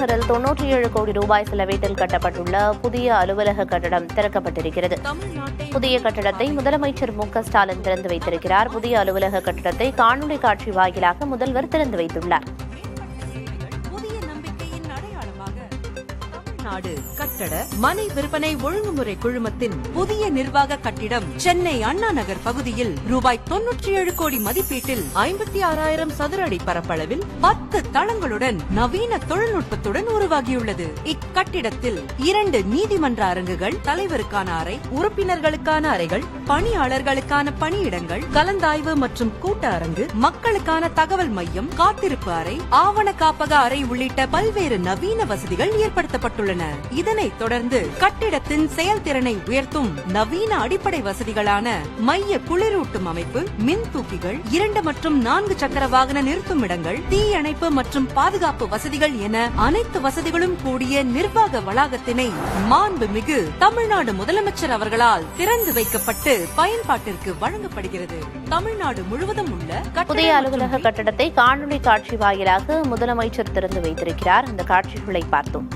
நகரில் 97 கோடி ரூபாய் செலவீட்டில் கட்டப்பட்டுள்ள புதிய அலுவலக கட்டடம் திறக்கப்பட்டிருக்கிறது. புதிய கட்டடத்தை முதலமைச்சர் மு.க.ஸ்டாலின் திறந்து வைத்திருக்கிறார். புதிய அலுவலக கட்டடத்தை காணொலி காட்சி வாயிலாக முதல்வர் திறந்து வைத்துள்ளார். நாடு கட்டட மனை விற்பனை ஒழுங்குமுறை குழுமத்தின் புதிய நிர்வாக கட்டிடம் சென்னை அண்ணா நகர் பகுதியில் ரூபாய் 97 கோடி மதிப்பீட்டில் 56,000 சதுர அடி பரப்பளவில் 10 தளங்களுடன் நவீன தொழில்நுட்பத்துடன் உருவாகியுள்ளது. இக்கட்டிடத்தில் 2 நீதிமன்ற அரங்குகள், தலைவருக்கான அறை, உறுப்பினர்களுக்கான அறைகள், பணியாளர்களுக்கான பணியிடங்கள், கலந்தாய்வு மற்றும் கூட்ட அரங்கு, மக்களுக்கான தகவல் மையம், காத்திருப்பு அறை, ஆவண காப்பக அறை உள்ளிட்ட பல்வேறு நவீன வசதிகள் ஏற்படுத்தப்பட்டுள்ளன. இதனைத் தொடர்ந்து கட்டிடத்தின் செயல்திறனை உயர்த்தும் நவீன அடிப்படை வசதிகளான மைய குளிரூட்டும் அமைப்பு, மின் தூக்கிகள், 2 மற்றும் 4 சக்கர வாகன நிறுத்தும் இடங்கள், தீயணைப்பு மற்றும் பாதுகாப்பு வசதிகள் என அனைத்து வசதிகளும் கூடிய நிர்வாக வளாகத்தினை மாண்புமிகு தமிழ்நாடு முதலமைச்சர் அவர்களால் திறந்து வைக்கப்பட்டு பயன்பாட்டிற்கு வழங்கப்படுகிறது. தமிழ்நாடு முழுவதும் உள்ள புதிய அலுவலக கட்டடத்தை காணொலி காட்சி வாயிலாக முதலமைச்சர் திறந்து வைத்திருக்கிறார். அந்த காட்சிகளை பார்த்தோம்.